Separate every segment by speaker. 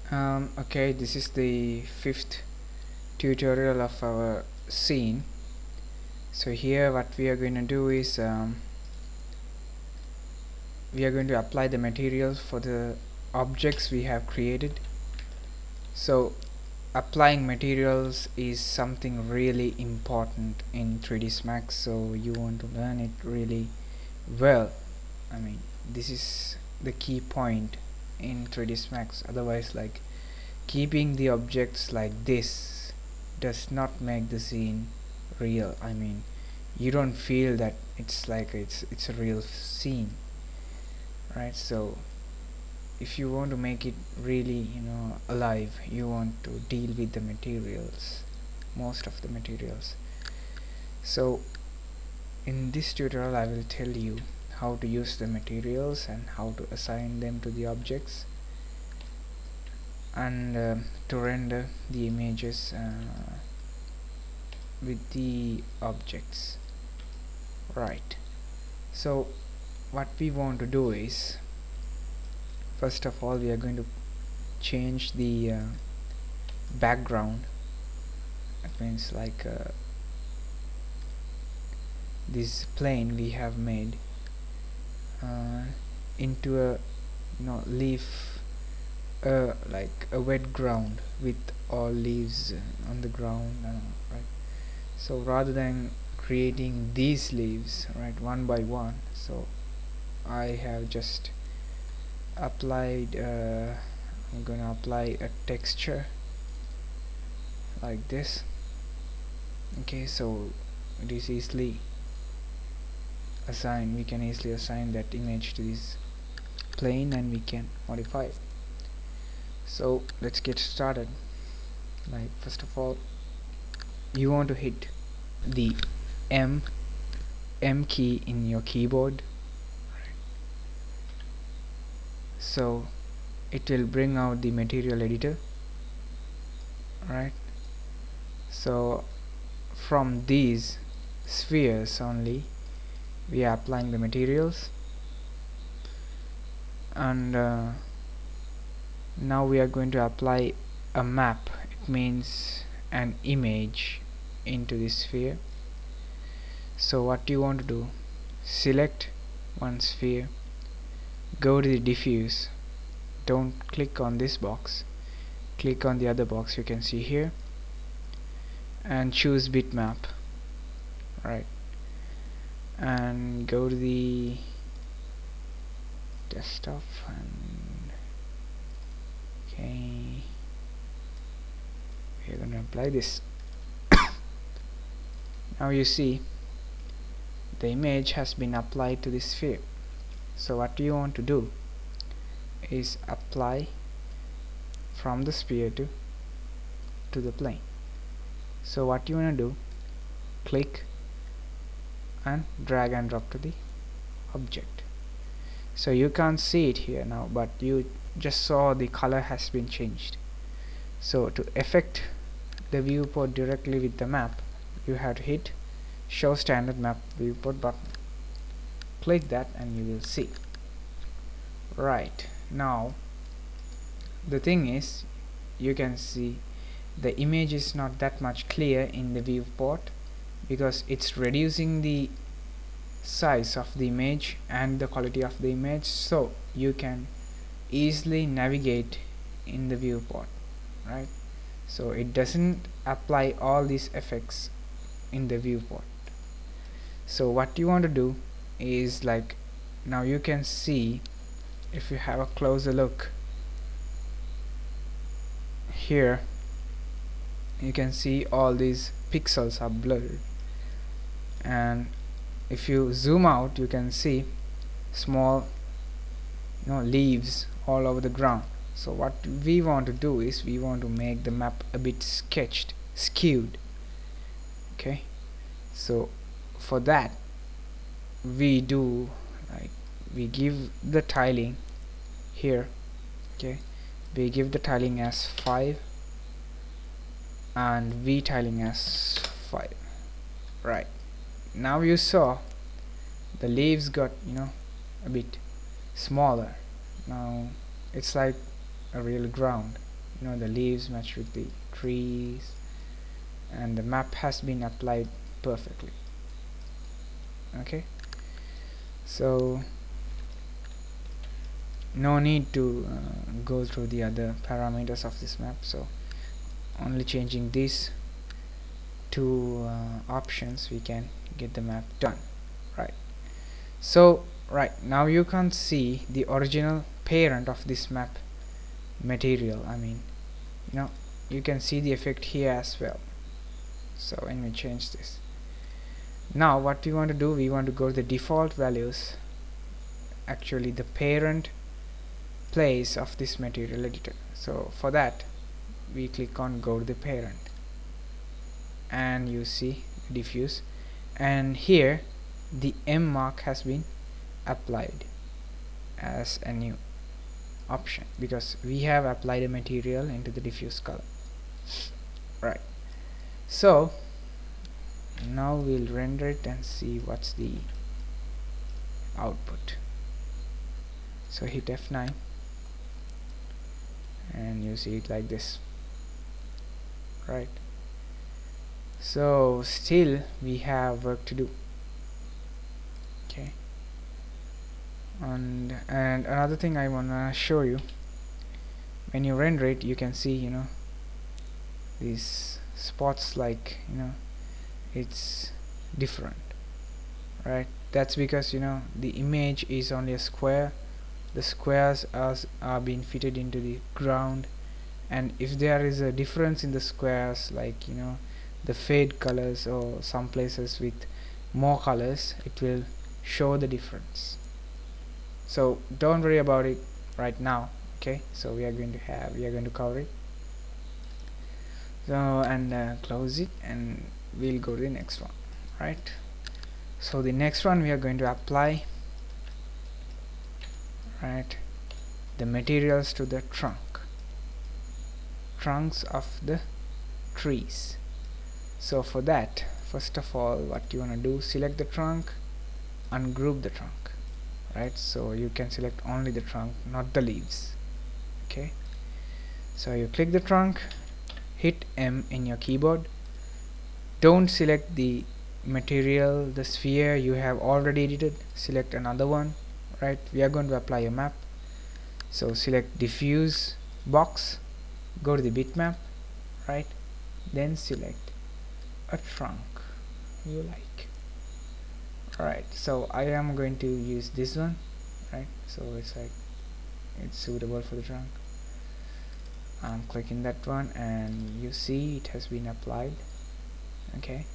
Speaker 1: Okay, this is the fifth tutorial of our scene. So here what we are going to do is we are going to apply the materials for the objects we have created. So applying materials is something really important in 3ds Max, so you want to learn it really well. I mean, this is the key point in 3ds Max. Otherwise, like, keeping the objects like this does not make the scene real. I mean, you don't feel that it's like it's a real scene, right? So if you want to make it really, alive, you want to deal with the materials, most of the materials. So in this tutorial I will tell you how to use the materials and how to assign them to the objects, and to render the images with the objects. Right, so what we want to do is, first of all, we are going to change the background. That means like this plane we have made into a leaf, like a wet ground with all leaves on the ground, right? So rather than creating these leaves right one by one, so I have just applied I'm gonna apply a texture like this. Okay, so it is easily assigned. We can easily assign that image to this plane and we can modify it. So let's get started. Like, first of all, you want to hit the M key in your keyboard, so it will bring out the material editor, right? So from these spheres only we are applying the materials, and now we are going to apply a map. It means an image into this sphere. So what you want to do, select one sphere, go to the diffuse, don't click on this box, click on the other box you can see here, and choose bitmap, right? And go to the desktop, and okay, we're going to apply this. Now you see the image has been applied to this sphere. So what you want to do is apply from the sphere to the plane. So what you want to do, click and drag and drop to the object. So you can't see it here now, but you just saw the color has been changed. So to affect the viewport directly with the map, you have to hit show standard map viewport button. Click that and you will see. Right, now the thing is, you can see the image is not that much clear in the viewport because it's reducing the size of the image and the quality of the image, so you can easily navigate in the viewport, right? So it doesn't apply all these effects in the viewport. So what you want to do is, like, now you can see, if you have a closer look here, you can see all these pixels are blurred, and if you zoom out you can see small leaves all over the ground. So what we want to do is, we want to make the map a bit skewed. Okay, so for that we do, like, we give the tiling here. Okay, we give the tiling as 5 and V tiling as 5. Right, now you saw the leaves got a bit smaller. Now it's like a real ground. the leaves match with the trees, and the map has been applied perfectly. Okay, so no need to go through the other parameters of this map, so only changing these two options we can get the map done. Right, so right now you can see the original parent of this map material. I mean, you can see the effect here as well. So when we change this, now what we want to do, we want to go to the default values, actually the parent place of this material editor. So for that we click on go to the parent, and you see diffuse, and here the M mark has been applied as a new option because we have applied a material into the diffuse color. Right, so now we'll render it and see what's the output. So hit F9 and you see it like this. Right, so still we have work to do. Okay, and another thing I wanna show you, when you render it, you can see these spots, like it's different. Right, that's because the image is only a square. The squares are being fitted into the ground, and if there is a difference in the squares, like the fade colors or some places with more colors, it will show the difference. So don't worry about it right now. Okay, so we are going to cover it. So and close it, and we'll go to the next one. Right, so the next one we are going to apply the materials to the trunks of the trees. So for that, first of all, what you want to do, select the trunk, ungroup the trunk. Right, so you can select only the trunk, not the leaves. Okay, so you click the trunk, hit M in your keyboard. Don't select the material, the sphere you have already edited, select another one. Right, we are going to apply a map, so select diffuse box, go to the bitmap. Right, then select a trunk you like. Right, so I am going to use this one. Right, so it's suitable for the trunk. I'm clicking that one, and you see it has been applied. Okay,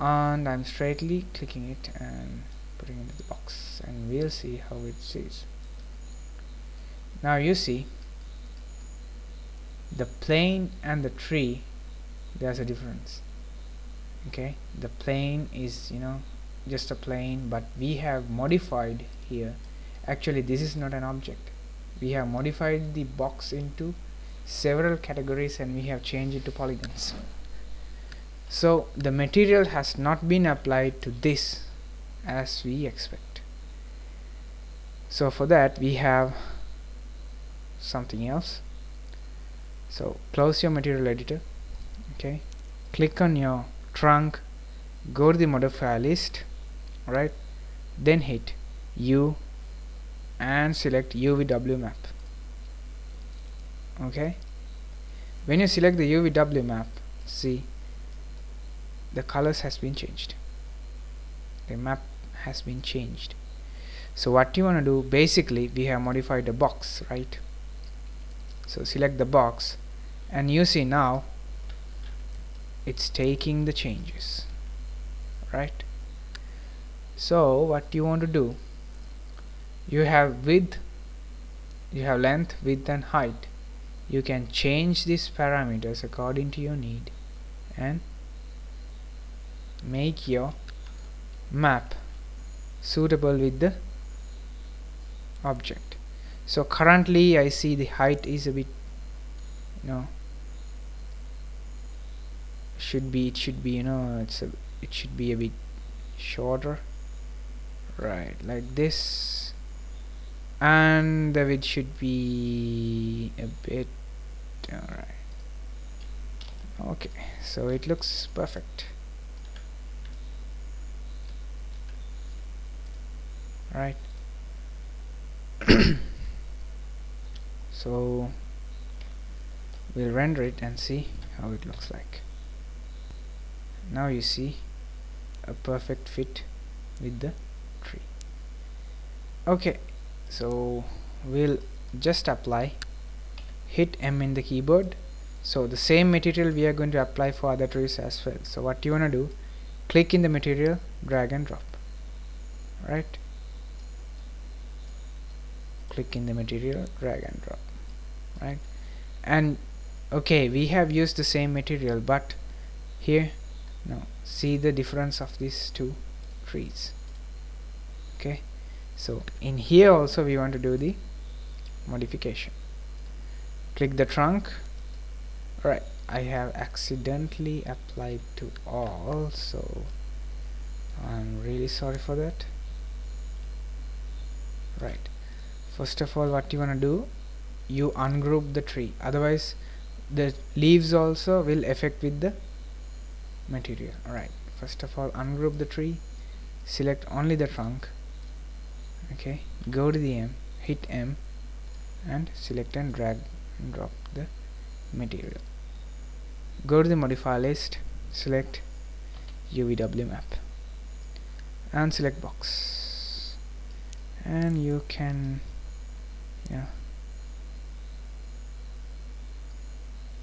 Speaker 1: and I'm straightly clicking it and putting it in the box, and we'll see how it sees. Now you see the plane and the tree, there's a difference. Okay, the plane is just a plane, but we have modified here. Actually, this is not an object. We have modified the box into several categories, and we have changed it to polygons. So the material has not been applied to this as we expect. So for that we have something else. So close your material editor. Okay, click on your trunk, go to the modifier list. Right, then hit U and select UVW map. Okay, when you select the UVW map, see the colors has been changed, the map has been changed. So what you want to do, basically we have modified the box. Right, so select the box, and you see now it's taking the changes. Right, so what you want to do, you have width, you have length, width and height. You can change these parameters according to your need and make your map suitable with the object. So currently I see the height is a bit it should be it should be a bit shorter. Right, like this, and the width should be a bit Alright. Okay, so it looks perfect. Right. So we'll render it and see how it looks like. Now you see a perfect fit with the tree. Okay, so we'll just apply, hit M in the keyboard. So the same material we are going to apply for other trees as well. So what you want to do, click in the material, drag and drop. Right, click in the material, drag and drop. Right, and okay, we have used the same material, but here, now see the difference of these two trees. Okay, so in here also we want to do the modification. Click the trunk. Right, I have accidentally applied to all, so I'm really sorry for that. Right, first of all, what you want to do, you ungroup the tree, otherwise the leaves also will affect with the material. Alright, first of all, ungroup the tree, select only the trunk. Okay, go to the M, hit M and select and drag and drop the material. Go to the modifier list, select UVW map and select box, and you can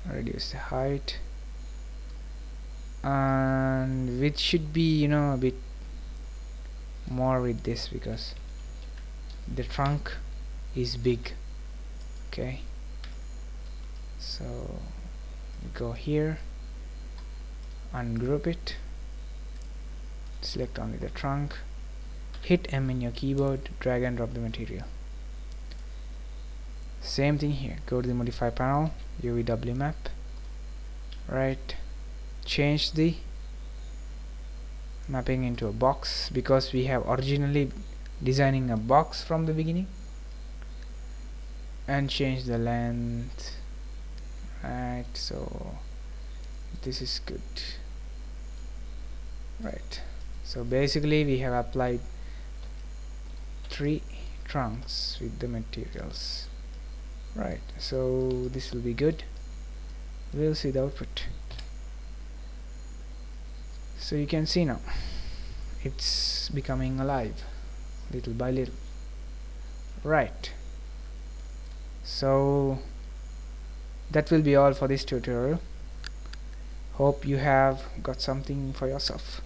Speaker 1: reduce the height, and which should be a bit more with this because the trunk is big. Okay, so go here, ungroup it, select only the trunk, hit M in your keyboard, drag and drop the material. Same thing here, go to the modify panel, UVW map. Right, change the mapping into a box because we have originally designing a box from the beginning, and change the length. Right, so this is good. Right, so basically we have applied 3 trunks with the materials. Right, so this will be good. We'll see the output. So you can see now it's becoming alive little by little. Right, so that will be all for this tutorial. Hope you have got something for yourself.